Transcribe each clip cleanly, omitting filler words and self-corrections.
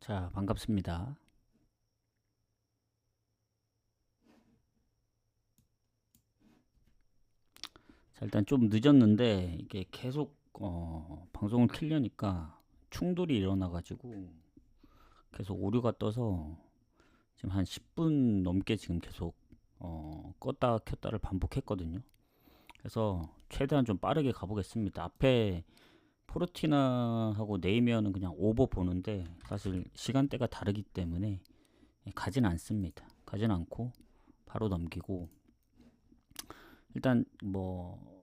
자, 반갑습니다. 자, 일단 좀 늦었는데 이게 계속 방송을 켜려니까 충돌이 일어나가지고 계속 오류가 떠서 지금 한 10분 넘게 지금 계속 껐다 켰다를 반복했거든요. 그래서 최대한 좀 빠르게 가보겠습니다. 앞에 포르티나하고 네이미어는 그냥 오버 보는데 사실 시간대가 다르기 때문에 가진 않습니다. 가진 않고 바로 넘기고 일단 뭐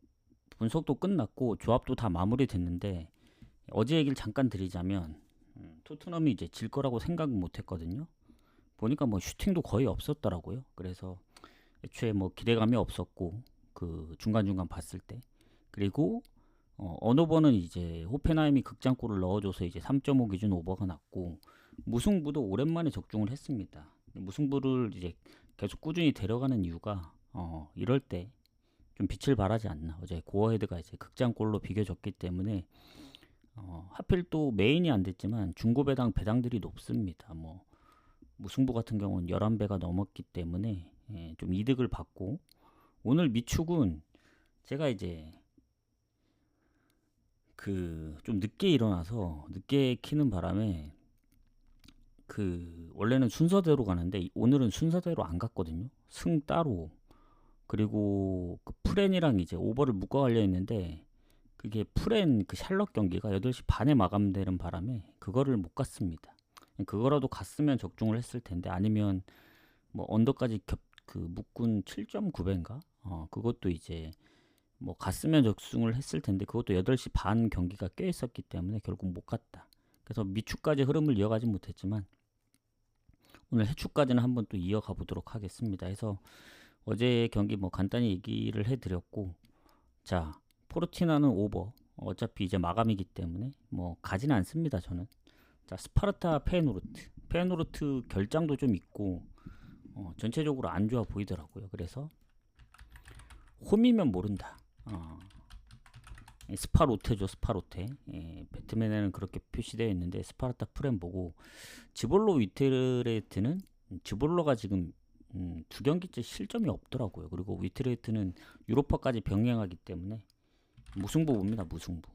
분석도 끝났고 조합도 다 마무리됐는데 어제 얘기를 잠깐 드리자면 토트넘이 이제 질 거라고 생각 못 했거든요. 보니까 뭐 슈팅도 거의 없었더라고요. 그래서 애초에 뭐 기대감이 없었고 그 중간중간 봤을 때 그리고 어느 번은 이제 호펜하임이 극장골을 넣어줘서 이제 3.5 기준 오버가 났고 무승부도 오랜만에 적중을 했습니다. 무승부를 이제 계속 꾸준히 데려가는 이유가 이럴 때 좀 빛을 발하지 않나. 어제 고어헤드가 이제 극장골로 비겨졌기 때문에 하필 또 메인이 안 됐지만 중고 배당들이 높습니다. 뭐 무승부 같은 경우는 11배가 넘었기 때문에 좀 이득을 받고 오늘 미축은 제가 이제 그 좀 늦게 일어나서 늦게 키는 바람에 그 원래는 순서대로 가는데 오늘은 순서대로 안 갔거든요. 승 따로 그리고 그 프렌이랑 이제 오버를 묶어 갈려 했는데 그게 프렌 그 샬럿 경기가 8시 반에 마감되는 바람에 그거를 못 갔습니다. 그거라도 갔으면 적중을 했을 텐데 아니면 뭐 언더까지 그 묶은 7.9배인가? 그것도 이제 뭐 갔으면 적중을 했을 텐데 그것도 8시 반 경기가 꽤 있었기 때문에 결국 못 갔다. 그래서 미축까지 흐름을 이어가지 못했지만 오늘 해축까지는 한번 또 이어가 보도록 하겠습니다. 해서 어제 경기 뭐 간단히 얘기를 해드렸고 자 포르티나는 오버 어차피 이제 마감이기 때문에 뭐 가지는 않습니다 저는. 자 스파르타 페노르트 결장도 좀 있고 전체적으로 안 좋아 보이더라고요. 그래서 홈이면 모른다. 스파로테죠 스파로테. 배트맨에는 그렇게 표시되어 있는데 스파르타 프렘 보고 지볼로 위테레트는 지볼로가 지금 두 경기째 실점이 없더라고요. 그리고 위트레이트는 유로파까지 병행하기 때문에 무승부 봅니다. 무승부.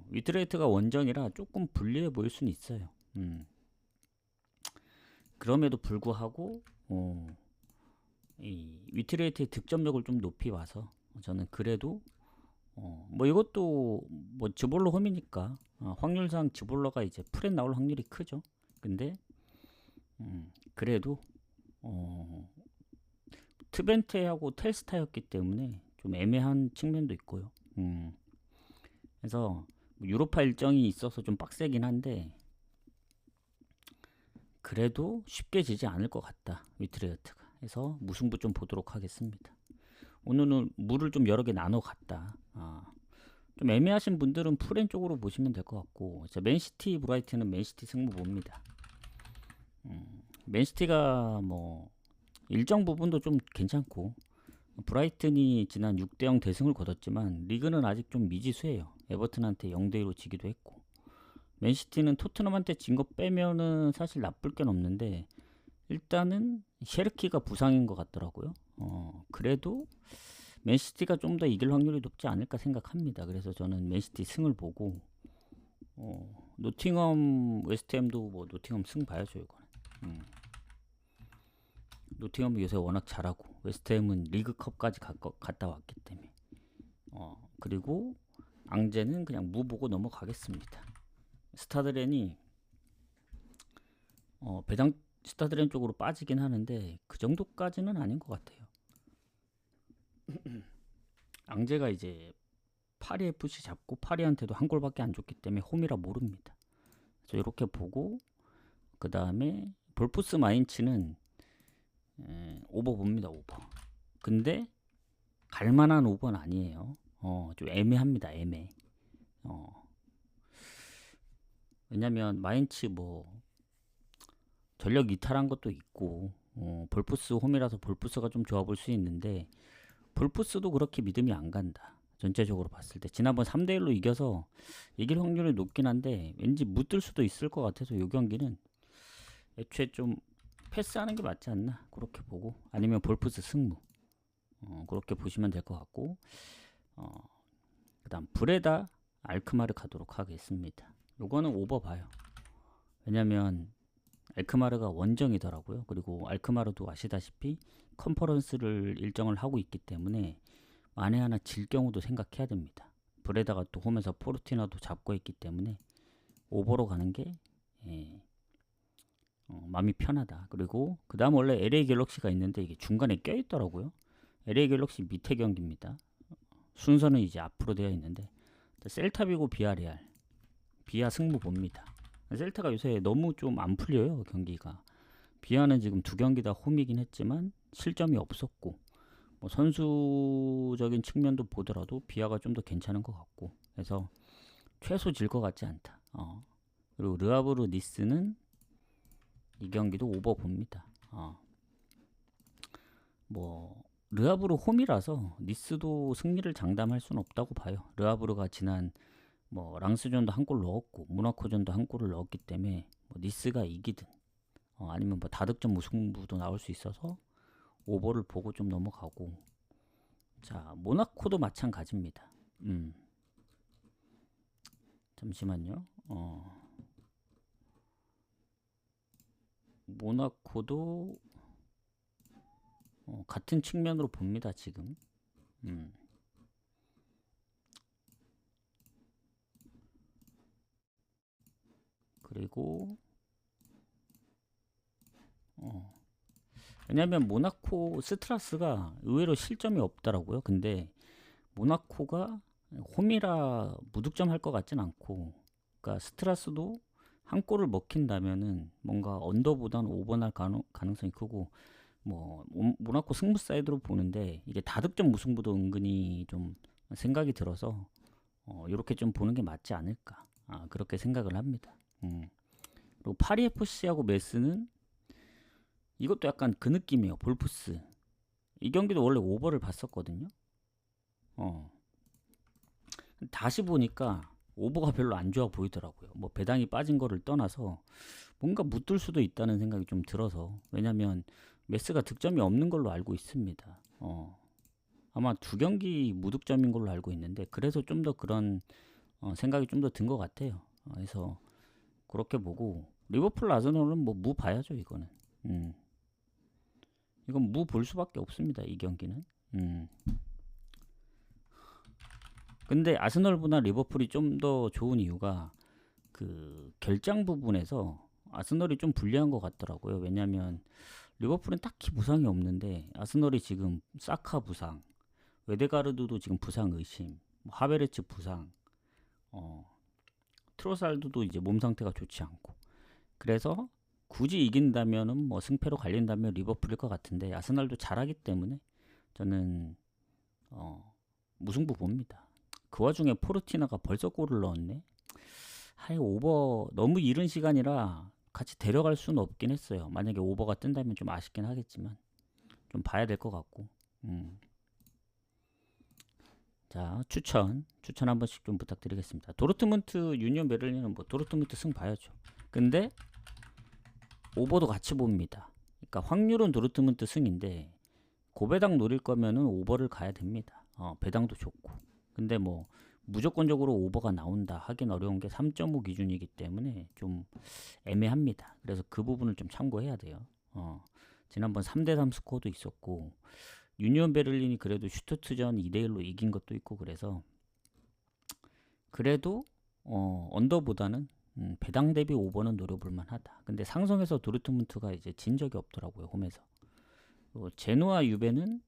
위트레이트가 원정이라 조금 불리해 보일 수는 있어요. 그럼에도 불구하고 이 위트레이트의 득점력을 좀 높이 와서 저는 그래도 뭐 이것도 뭐 지볼로 홈이니까 확률상 지볼로가 이제 프렛 나올 확률이 크죠. 근데 그래도 트벤테하고 텔스타였기 때문에 좀 애매한 측면도 있고요. 그래서 유로파 일정이 있어서 좀 빡세긴 한데 그래도 쉽게 지지 않을 것 같다. 위트레어트가. 해서 무승부 좀 보도록 하겠습니다. 오늘은 물을 좀 여러 개 나눠 갔다. 좀 애매하신 분들은 프렌 쪽으로 보시면 될 것 같고 맨시티 브라이트는 맨시티 승부 봅니다. 맨시티가 뭐 일정 부분도 좀 괜찮고 브라이튼이 지난 6대0 대승을 거뒀지만 리그는 아직 좀 미지수예요. 에버튼한테 0대2로 지기도 했고 맨시티는 토트넘한테 진 거 빼면은 사실 나쁠 gen 없는데 일단은 셰르키가 부상인 것 같더라고요. 그래도 맨시티가 좀 더 이길 확률이 높지 않을까 생각합니다. 그래서 저는 맨시티 승을 보고 노팅엄 웨스트햄도 뭐 노팅엄 승 봐야죠 이거는. 노팅엄은 요새 워낙 잘하고 웨스트햄은 리그컵까지 갔다 왔기 때문에 그리고 앙제는 그냥 무 보고 넘어가겠습니다. 스타드렌이 배당 스타드렌 쪽으로 빠지긴 하는데 그 정도까지는 아닌 것 같아요. 앙제가 이제 파리 FC 잡고 파리한테도 한 골밖에 안 줬기 때문에 홈이라 모릅니다. 그래서 이렇게 보고 그 다음에 볼프스 마인츠는 오버 봅니다. 오버. 근데 갈만한 오버는 아니에요. 좀 애매합니다. 애매. 왜냐면 마인츠 뭐 전력 이탈한 것도 있고 볼프스 홈이라서 볼프스가 좀 좋아 볼 수 있는데 볼프스도 그렇게 믿음이 안 간다. 전체적으로 봤을 때 지난번 3대1로 이겨서 이길 확률이 높긴 한데 왠지 묻을 수도 있을 것 같아서 이 경기는 애초에 좀 패스하는 게 맞지 않나 그렇게 보고, 아니면 볼프스 승무, 그렇게 보시면 될 것 같고, 그다음 브레다 알크마르 가도록 하겠습니다. 요거는 오버 봐요. 왜냐면 알크마르가 원정이더라고요. 그리고 알크마르도 아시다시피 컨퍼런스를 일정을 하고 있기 때문에 만에 하나 질 경우도 생각해야 됩니다. 브레다가 또 홈에서 포르티나도 잡고 있기 때문에 오버로 가는 게 마음이 편하다. 그리고 그 다음 원래 LA 갤럭시가 있는데 이게 중간에 껴있더라고요. LA 갤럭시 밑에 경기입니다. 순서는 이제 앞으로 되어 있는데 셀타비고 비아레알, 비아 승부 봅니다. 셀타가 요새 너무 좀 안 풀려요, 경기가. 비아는 지금 두 경기 다 홈이긴 했지만 실점이 없었고, 뭐 선수적인 측면도 보더라도 비아가 좀 더 괜찮은 것 같고, 그래서 최소 질 것 같지 않다. 그리고 르하브르 니스는 이 경기도 오버 봅니다. 뭐 르하브르 홈이라서 니스도 승리를 장담할 수는 없다고 봐요. 르하브르가 지난 뭐 랑스전도 한 골 넣었고 모나코전도 한 골을 넣었기 때문에 뭐 니스가 이기든 아니면 뭐 다득점 무승부도 나올 수 있어서 오버를 보고 좀 넘어가고, 자 모나코도 마찬가지입니다. 잠시만요. 모나코도 같은 측면으로 봅니다 지금. 그리고 왜냐면 모나코 스트라스가 의외로 실점이 없더라고요. 근데 모나코가 홈이라 무득점 할 것 같진 않고, 그러니까 스트라스도 한 골을 먹힌다면은 뭔가 언더보다는 오버 날 가능성이 크고, 뭐 모나코 승부 사이드로 보는데 이게 다득점 무승부도 은근히 좀 생각이 들어서 이렇게 좀 보는 게 맞지 않을까, 그렇게 생각을 합니다. 그리고 파리 FC하고 메스는 이것도 약간 그 느낌이에요. 볼프스 이 경기도 원래 오버를 봤었거든요. 다시 보니까 오버가 별로 안 좋아 보이더라고요. 뭐 배당이 빠진 거를 떠나서 뭔가 묻을 수도 있다는 생각이 좀 들어서, 왜냐면 메스가 득점이 없는 걸로 알고 있습니다. 아마 두 경기 무득점인 걸로 알고 있는데, 그래서 좀 더 그런 생각이 좀 더 든 것 같아요. 그래서 그렇게 보고, 리버풀 아스널은 뭐 무 봐야죠 이거는. 이건 무 볼 수밖에 없습니다 이 경기는. 근데 아스널보다 리버풀이 좀 더 좋은 이유가 그 결장 부분에서 아스널이 좀 불리한 것 같더라고요. 왜냐면 리버풀은 딱히 부상이 없는데 아스널이 지금 사카 부상, 웨데가르드도 지금 부상 의심, 하베르츠 부상, 트로살드도 이제 몸 상태가 좋지 않고, 그래서 굳이 이긴다면은 뭐 승패로 갈린다면 리버풀일 것 같은데 아스널도 잘하기 때문에 저는 무승부 봅니다. 그 와중에 포르티나가 벌써 골을 넣었네. 하이 오버 너무 이른 시간이라 같이 데려갈 수는 없긴 했어요. 만약에 오버가 뜬다면 좀 아쉽긴 하겠지만 좀 봐야 될 것 같고. 자 추천 한 번씩 좀 부탁드리겠습니다. 도르트문트 유니온 베를린은 뭐 도르트문트 승 봐야죠. 근데 오버도 같이 봅니다. 그러니까 확률은 도르트문트 승인데 고배당 노릴 거면은 오버를 가야 됩니다. 배당도 좋고. 근데 뭐 무조건적으로 오버가 나온다 하긴 어려운 게 3.5 기준이기 때문에 좀 애매합니다. 그래서 그 부분을 좀 참고해야 돼요. 지난번 3대3 스코어도 있었고, 유니온 베를린이 그래도 슈투트전 2대1로 이긴 것도 있고, 그래서 그래도 언더보다는 배당 대비 오버는 노려볼만 하다. 근데 상성에서 도르트문트가 이제 진 적이 없더라고요, 홈에서. 제노아 유베는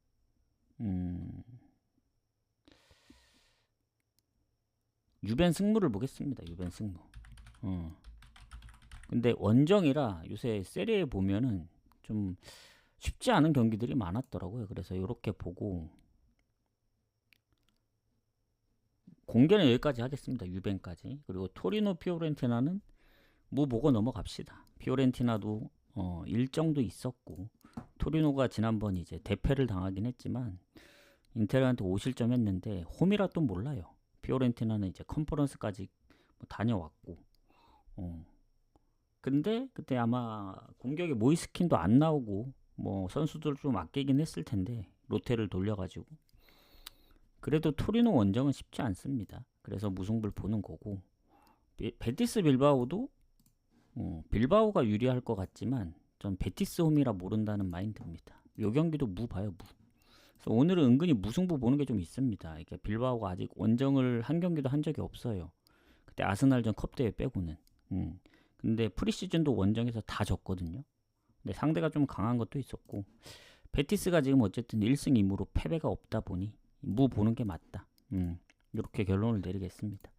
유벤 승부를 보겠습니다. 유벤 승부. 근데 원정이라 요새 세리에 보면은 좀 쉽지 않은 경기들이 많았더라고요. 그래서 이렇게 보고 공개는 여기까지 하겠습니다. 유벤까지. 그리고 토리노 피오렌티나는 뭐 보고 넘어갑시다. 피오렌티나도 일정도 있었고, 토리노가 지난번 이제 대패를 당하긴 했지만 인테르한테 5실점 했는데 홈이라 또 몰라요. 피오렌티나는 이제 컨퍼런스까지 뭐 다녀왔고, 근데 그때 아마 공격에 모이스킨도 안 나오고 뭐 선수들 좀 아끼긴 했을 텐데 로테를 돌려가지고 그래도 토리노 원정은 쉽지 않습니다. 그래서 무승부를 보는 거고 베티스 빌바오도 빌바오가 유리할 것 같지만 전 베티스 홈이라 모른다는 마인드입니다. 요 경기도 무 봐요 무. 그래서 오늘은 은근히 무승부 보는 게 좀 있습니다. 이게 빌바오가 아직 원정을 한 경기도 한 적이 없어요. 그때 아스날전 컵 대회 빼고는. 근데 프리시즌도 원정에서 다 졌거든요. 근데 상대가 좀 강한 것도 있었고 베티스가 지금 어쨌든 1승 2무로 패배가 없다 보니 무 보는 게 맞다. 이렇게 결론을 내리겠습니다.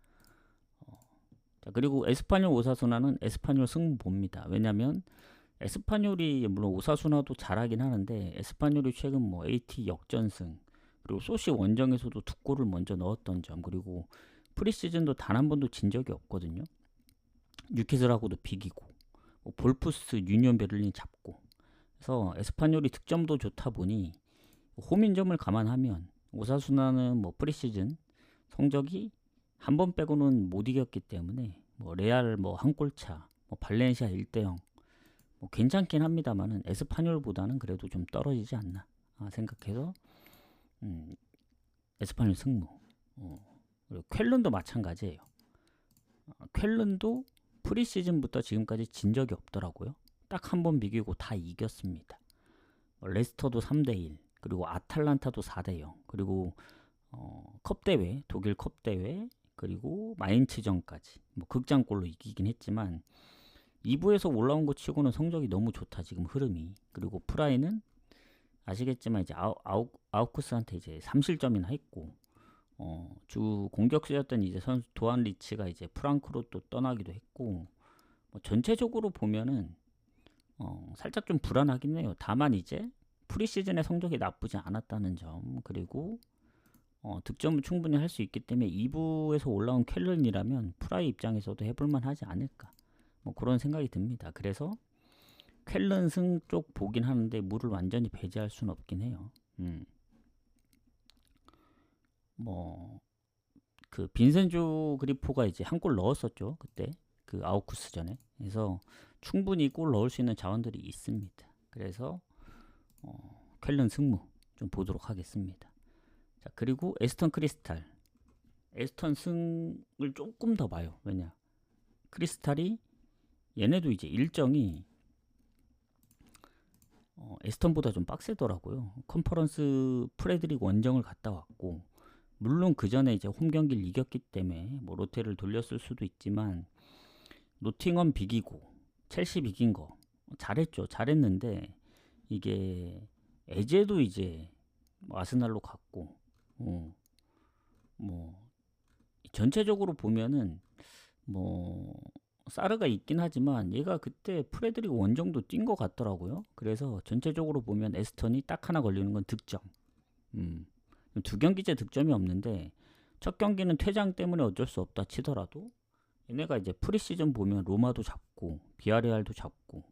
자, 그리고 에스파뇰 오사수나는 에스파뇰 승부 봅니다. 왜냐면 에스파뇰이 물론 오사수나도 잘하긴 하는데 에스파뇰이 최근 뭐 AT 역전승 그리고 소시 원정에서도 2골을 먼저 넣었던 점 그리고 프리시즌도 단 한 번도 진 적이 없거든요. 뉴캐슬하고도 비기고 뭐 볼프스 유니온 베를린 잡고 그래서 에스파뇰이 득점도 좋다 보니 홈인점을 감안하면 오사수나는 뭐 프리시즌 성적이 한 번 빼고는 못 이겼기 때문에 뭐 레알 뭐 한 골차 뭐 발렌시아 1대0 뭐 괜찮긴 합니다만은 에스파뇰보다는 그래도 좀 떨어지지 않나 생각해서 에스파뇰 승무. 그리고 쾰른도 마찬가지예요. 쾰른도 프리시즌부터 지금까지 진 적이 없더라고요. 딱 한 번 비기고 다 이겼습니다. 레스터도 3대1 그리고 아탈란타도 4대0 그리고 컵대회 독일 컵대회 그리고 마인츠전까지 뭐 극장골로 이기긴 했지만 2부에서 올라온 거 치고는 성적이 너무 좋다 지금 흐름이. 그리고 프라이는 아시겠지만 이제 아우쿠스한테 이제 3실점이나 했고 주 공격수였던 이제 선수 도안 리치가 이제 프랑크로 또 떠나기도 했고 뭐 전체적으로 보면은 살짝 좀 불안하긴 해요. 다만 이제 프리시즌의 성적이 나쁘지 않았다는 점 그리고 득점을 충분히 할 수 있기 때문에 2부에서 올라온 쾰른이라면 프라이 입장에서도 해볼만 하지 않을까 뭐 그런 생각이 듭니다. 그래서 쾰른 승 쪽 보긴 하는데 물을 완전히 배제할 수는 없긴 해요. 뭐 그 빈센조 그리포가 이제 한 골 넣었었죠 그때 그 아우쿠스 전에. 그래서 충분히 골 넣을 수 있는 자원들이 있습니다. 그래서 쾰른 승무 좀 보도록 하겠습니다. 자 그리고 에스턴 크리스탈 에스턴 승을 조금 더 봐요. 왜냐 크리스탈이 얘네도 이제 일정이 에스턴보다 좀 빡세더라고요. 컨퍼런스 프레드릭 원정을 갔다 왔고 물론 그 전에 이제 홈 경기를 이겼기 때문에 뭐 로테를 돌렸을 수도 있지만 노팅엄 비기고 첼시 비긴 거 잘했죠. 잘했는데 이게 에제도 이제 아스날로 갔고 뭐 전체적으로 보면은 뭐 사르가 있긴 하지만 얘가 그때 프레드릭 원정도 뛴 것 같더라고요. 그래서 전체적으로 보면 에스턴이 딱 하나 걸리는 건 득점. 두 경기째 득점이 없는데 첫 경기는 퇴장 때문에 어쩔 수 없다 치더라도 얘네가 이제 프리시즌 보면 로마도 잡고 비아레알도 잡고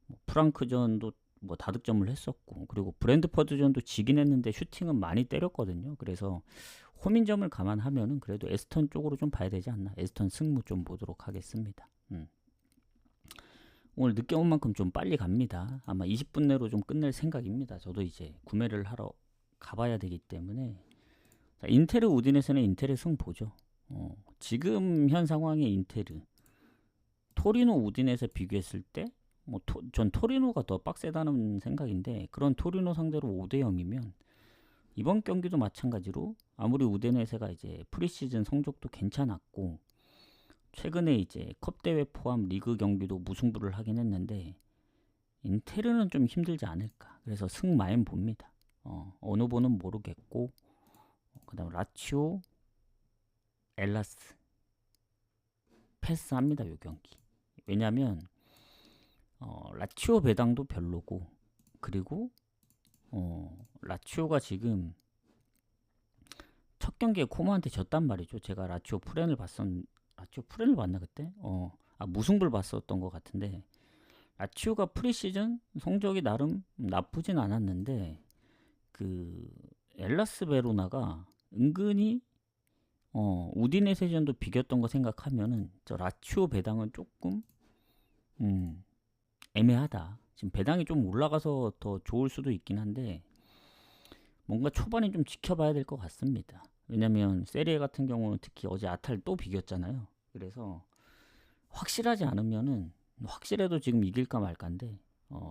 뭐 프랑크전도 뭐 다득점을 했었고 그리고 브랜드퍼드전도 지긴 했는데 슈팅은 많이 때렸거든요. 그래서 홈인점을 감안하면은 그래도 에스턴 쪽으로 좀 봐야 되지 않나. 에스턴 승무 좀 보도록 하겠습니다. 오늘 늦게 온 만큼 좀 빨리 갑니다. 아마 20분 내로 좀 끝낼 생각입니다. 저도 이제 구매를 하러 가봐야 되기 때문에. 자, 인테르 우디네스는 인테르 승 보죠. 지금 현 상황의 인테르 토리노 우디네스 비교했을 때 뭐 전 토리노가 더 빡세다는 생각인데 그런 토리노 상대로 5대0이면 이번 경기도 마찬가지로 아무리 우디네스가 이제 프리시즌 성적도 괜찮았고 최근에 이제 컵대회 포함 리그 경기도 무승부를 하긴 했는데 인테르는 좀 힘들지 않을까. 그래서 승 마인 봅니다. 어느 보는 모르겠고 그 다음 라치오 엘라스 패스합니다. 요 경기. 왜냐면 라치오 배당도 별로고 그리고 라치오가 지금 첫 경기에 코모한테 졌단 말이죠. 제가 라치오 프렌을 봤나 그때? 무승부를 봤었던 것 같은데 라치오가 프리시즌 성적이 나름 나쁘진 않았는데 그 엘라스 베로나가 은근히 우디네세전도 비겼던 거 생각하면은 저 라치오 배당은 조금 음, 애매하다. 지금 배당이 좀 올라가서 더 좋을 수도 있긴 한데 뭔가 초반에 좀 지켜봐야 될 것 같습니다. 왜냐면 세리에 같은 경우는 특히 어제 아탈 또 비겼잖아요. 그래서 확실하지 않으면은 확실해도 지금 이길까 말까인데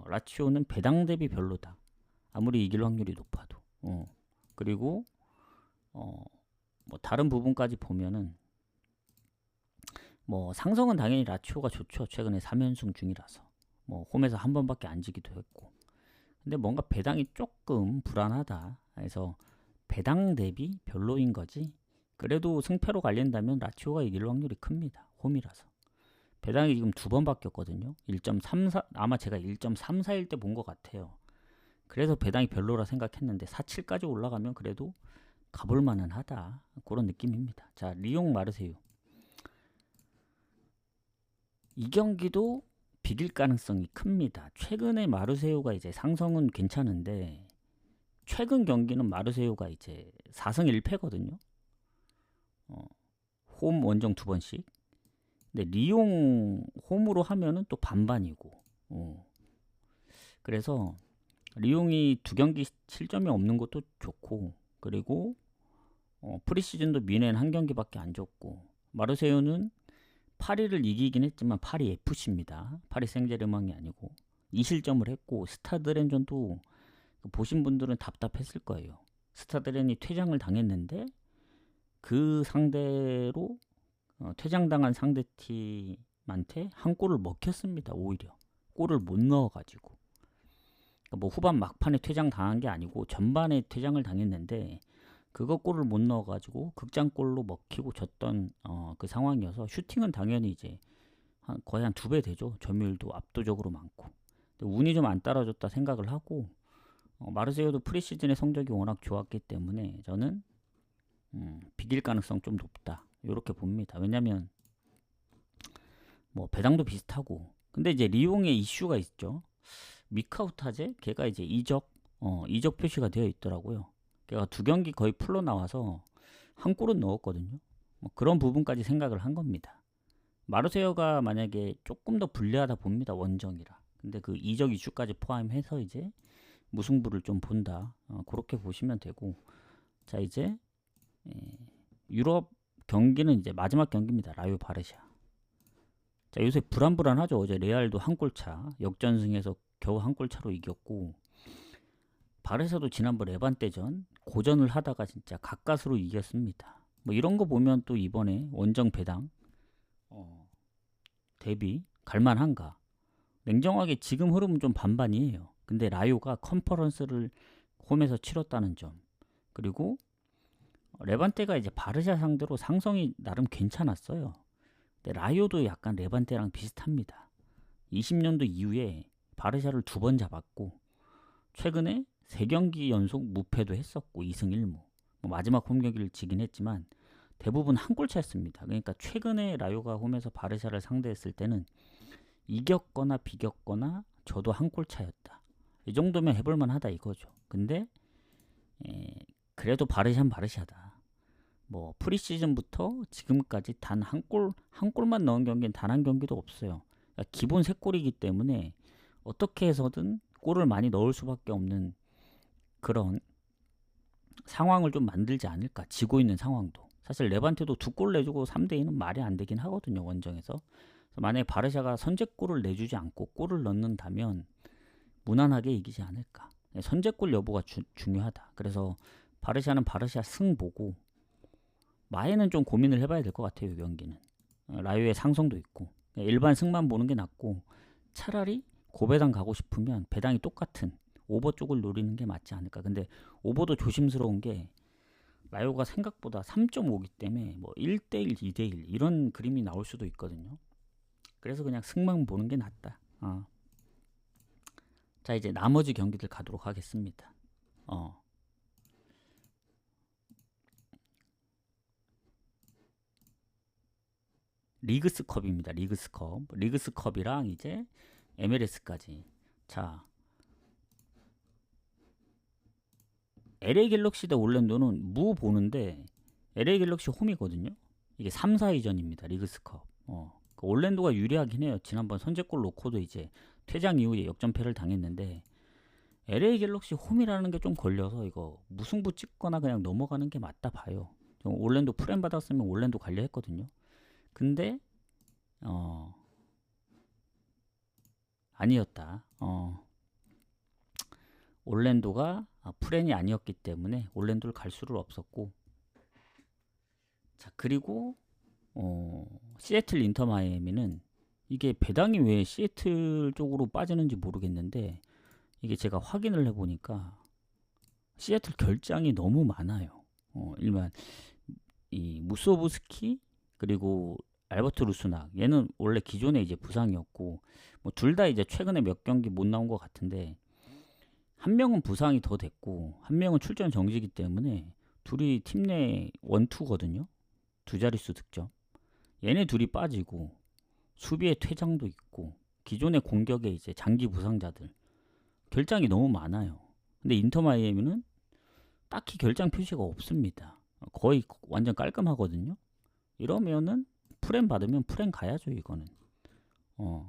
라치오는 배당 대비 별로다. 아무리 이길 확률이 높아도. 그리고 어, 뭐 다른 부분까지 보면은 뭐 상성은 당연히 라치오가 좋죠. 최근에 3연승 중이라서. 뭐 홈에서 한 번밖에 안 지기도 했고. 근데 뭔가 배당이 조금 불안하다. 그래서 배당 대비 별로인 거지. 그래도 승패로 갈린다면 라치오가 이길 확률이 큽니다. 홈이라서. 배당이 지금 두 번 바뀌었거든요. 1.34 아마 제가 1.34일 때 본 것 같아요. 그래서 배당이 별로라 생각했는데 4.7까지 올라가면 그래도 가볼 만은 하다. 그런 느낌입니다. 자, 리옹 마르세유. 이 경기도 비길 가능성이 큽니다. 최근에 마르세유가 이제 상성은 괜찮은데 최근 경기는 마르세유가 이제 4승 1패거든요. 홈 원정 두 번씩. 근데 리옹 홈으로 하면은 또 반반이고. 그래서 리옹이 두 경기 실점이 없는 것도 좋고, 그리고 프리시즌도 미넨 한 경기밖에 안 졌고, 마르세유는 파리를 이기긴 했지만 파리 FC입니다. 파리 생제르맹이 아니고 2실점을 했고, 스타드렌전도 보신 분들은 답답했을 거예요. 스타드렌이 퇴장을 당했는데 그 상대로 퇴장당한 상대팀한테 한 골을 먹혔습니다. 오히려 골을 못 넣어가지고 그러니까 뭐 후반 막판에 퇴장 당한 게 아니고 전반에 퇴장을 당했는데 그거 골을 못 넣어가지고 극장골로 먹히고 졌던 그 상황이어서 슈팅은 당연히 이제 거의 한 2배 되죠. 점유율도 압도적으로 많고 운이 좀 안 따라줬다 생각을 하고 마르세유도 프리시즌의 성적이 워낙 좋았기 때문에 저는 비길 가능성 좀 높다 이렇게 봅니다. 왜냐면 뭐 배당도 비슷하고 근데 이제 리옹에 이슈가 있죠. 미카우타제 걔가 이제 이적 표시가 되어 있더라고요. 걔가 두 경기 거의 풀로 나와서 한 골은 넣었거든요. 뭐 그런 부분까지 생각을 한 겁니다. 마르세유가 만약에 조금 더 불리하다 봅니다. 원정이라. 근데 그 이적 이슈까지 포함해서 이제 무승부를 좀 본다. 그렇게 보시면 되고 자 이제 유럽 경기는 이제 마지막 경기입니다. 라요 바르샤. 자 요새 불안불안하죠. 어제 레알도 한 골차 역전승에서 겨우 한 골차로 이겼고 바르샤도 지난번 레반떼전 고전을 하다가 진짜 가까스로 이겼습니다. 뭐 이런 거 보면 또 이번에 원정 배당 대비 갈만한가? 냉정하게 지금 흐름은 좀 반반이에요. 근데 라요가 컨퍼런스를 홈에서 치렀다는 점 그리고 레반떼가 이제 바르샤 상대로 상성이 나름 괜찮았어요. 근데 라요도 약간 레반떼랑 비슷합니다. 20년도 이후에 바르샤를 두 번 잡았고 최근에 3경기 연속 무패도 했었고 2승 1무 뭐 마지막 홈 경기를 지긴 했지만 대부분 한 골 차였습니다. 그러니까 최근에 라요가 홈에서 바르샤를 상대했을 때는 이겼거나 비겼거나 저도 한 골 차였다. 이 정도면 해볼만 하다 이거죠. 근데 그래도 바르샤는 바르샤다. 뭐 프리시즌부터 지금까지 단 한 골만 넣은 경기는 단 한 경기도 없어요. 그러니까 기본 3골이기 때문에 어떻게 해서든 골을 많이 넣을 수밖에 없는 그런 상황을 좀 만들지 않을까. 지고 있는 상황도. 사실 레반테도 2골 내주고 3대2는 말이 안 되긴 하거든요. 원정에서. 만약에 바르샤가 선제골을 내주지 않고 골을 넣는다면 무난하게 이기지 않을까. 선제골 여부가 중요하다. 그래서 바르샤는 바르샤 승 보고 마에는 좀 고민을 해봐야 될 것 같아요. 이 경기는. 라요의 상성도 있고 일반 승만 보는 게 낫고 차라리 고배당 가고 싶으면 배당이 똑같은 오버 쪽을 노리는 게 맞지 않을까. 근데 오버도 조심스러운 게 라요가 생각보다 3.5기 때문에 뭐 1대1, 2대1 이런 그림이 나올 수도 있거든요. 그래서 그냥 승만 보는 게 낫다. 자 이제 나머지 경기들 가도록 하겠습니다. 리그스컵입니다. 리그스컵. 리그스컵이랑 이제 MLS까지. 자 LA 갤럭시 대 올랜도는 무 보는데 LA 갤럭시 홈이거든요. 이게 3, 4위전입니다. 리그스컵. 올랜도가 유리하긴 해요. 지난번 선제골 놓고도 이제 퇴장 이후에 역전패를 당했는데 LA 갤럭시 홈이라는 게 좀 걸려서 이거 무승부 찍거나 그냥 넘어가는 게 맞다 봐요. 올랜도 프렘 받았으면 올랜도 갈려 했거든요. 근데 아니었다. 올랜도가 프렌이 아니었기 때문에 올랜도를 갈 수를 없었고, 자 그리고 시애틀 인터 마이애미는 이게 배당이 왜 시애틀 쪽으로 빠지는지 모르겠는데 이게 제가 확인을 해보니까 시애틀 결장이 너무 많아요. 일반 이 무소부스키 그리고 알버트 루스낙 얘는 원래 기존에 이제 부상이었고 뭐 둘 다 이제 최근에 몇 경기 못 나온 것 같은데 한 명은 부상이 더 됐고 한 명은 출전 정지이기 때문에 둘이 팀 내 원투거든요. 두 자릿수 득점. 얘네 둘이 빠지고 수비에 퇴장도 있고 기존의 공격에 이제 장기 부상자들 결장이 너무 많아요. 근데 인터 마이애미는 딱히 결장 표시가 없습니다. 거의 완전 깔끔하거든요. 이러면은 프렘 받으면 프렘 가야죠 이거는.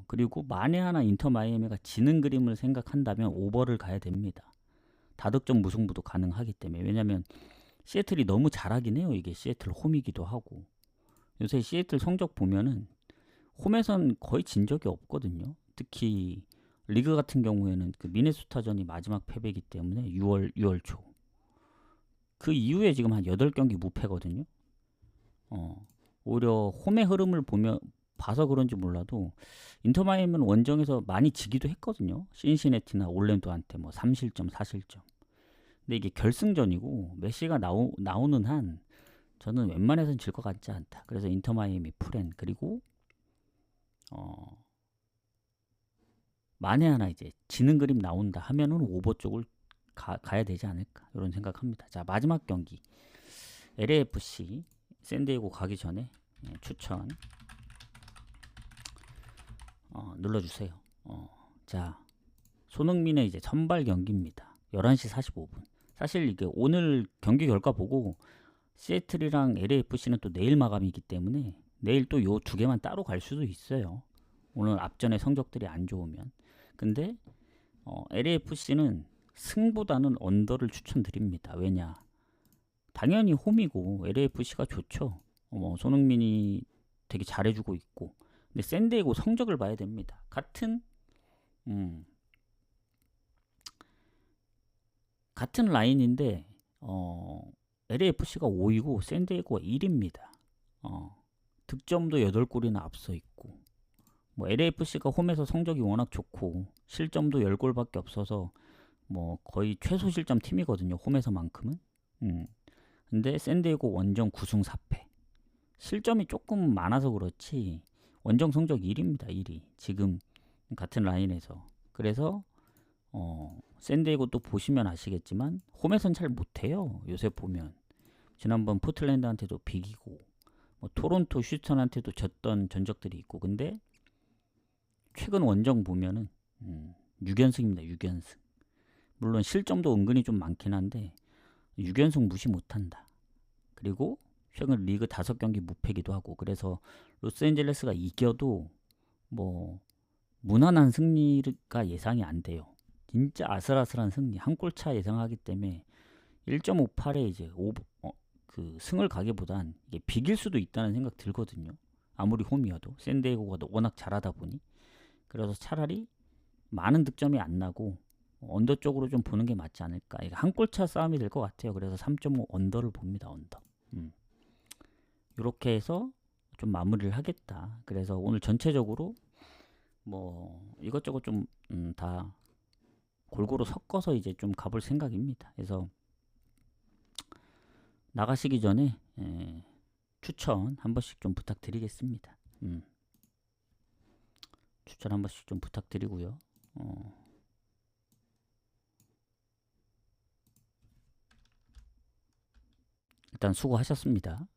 그리고 만에 하나 인터 마이애미가 지는 그림을 생각한다면 오버를 가야 됩니다. 다득점 무승부도 가능하기 때문에. 왜냐면 시애틀이 너무 잘하긴 해요. 이게 시애틀 홈이기도 하고. 요새 시애틀 성적 보면은 홈에선 거의 진 적이 없거든요. 특히 리그 같은 경우에는 그 미네소타전이 마지막 패배이기 때문에 6월 초. 그 이후에 지금 한 8경기 무패거든요. 오히려 홈의 흐름을 봐서 그런지 몰라도 인터 마이애미는 원정에서 많이 지기도 했거든요. 신시내티나 올랜도한테 뭐 3실점, 4실점. 근데 이게 결승전이고 메시가 나오는 한 저는 웬만해서는 질 것 같지 않다. 그래서 인터 마이애미 프렌 그리고 만에 하나 이제 지는 그림 나온다 하면은 오버 쪽을 가야 되지 않을까 이런 생각합니다. 자 마지막 경기 LAFC 샌디에고 가기 전에 추천 눌러주세요. 자 손흥민의 이제 선발 경기입니다. 11시 45분. 사실 이게 오늘 경기 결과 보고 시애틀이랑 LAFC는 또 내일 마감이기 때문에 내일 또 요 두 개만 따로 갈 수도 있어요. 오늘 앞전의 성적들이 안 좋으면. 근데 LAFC는 승보다는 언더를 추천드립니다. 왜냐? 당연히 홈이고 LAFC가 좋죠. 손흥민이 되게 잘해주고 있고. 근데 샌디에고 성적을 봐야 됩니다. 같은 라인인데 LAFC가 5위고 샌디에고가 1위입니다. 득점도 8골이나 앞서 있고 뭐 LAFC가 홈에서 성적이 워낙 좋고 실점도 10골밖에 없어서 뭐 거의 최소 실점 팀이거든요. 홈에서만큼은. 근데 샌디에고 원정 9승 4패. 실점이 조금 많아서 그렇지 원정 성적 1위입니다. 1위. 지금 같은 라인에서. 그래서 샌디에고 또 보시면 아시겠지만 홈에선 잘 못해요. 요새 보면. 지난번 포틀랜드한테도 비기고 뭐 토론토 휴스턴한테도 졌던 전적들이 있고 근데 최근 원정 보면은 6연승입니다. 6연승. 물론 실점도 은근히 좀 많긴 한데 6연승 무시 못한다. 그리고 최근 리그 5경기 무패기도 하고 그래서 로스앤젤레스가 이겨도 뭐 무난한 승리가 예상이 안 돼요. 진짜 아슬아슬한 승리 한 골차 예상하기 때문에 1.58에 이제 그 승을 가기보단 이게 비길 수도 있다는 생각 들거든요. 아무리 홈이어도 샌디에고가 워낙 잘하다 보니 그래서 차라리 많은 득점이 안 나고 언더 쪽으로 좀 보는 게 맞지 않을까. 이게 한 골차 싸움이 될 것 같아요. 그래서 3.5 언더를 봅니다. 언더. 이렇게 해서 좀 마무리를 하겠다. 그래서 오늘 전체적으로 뭐 이것저것 좀 다 골고루 섞어서 이제 좀 가볼 생각입니다. 그래서 나가시기 전에 추천 한 번씩 좀 부탁드리겠습니다. 추천 한 번씩 좀 부탁드리고요. 일단 수고하셨습니다.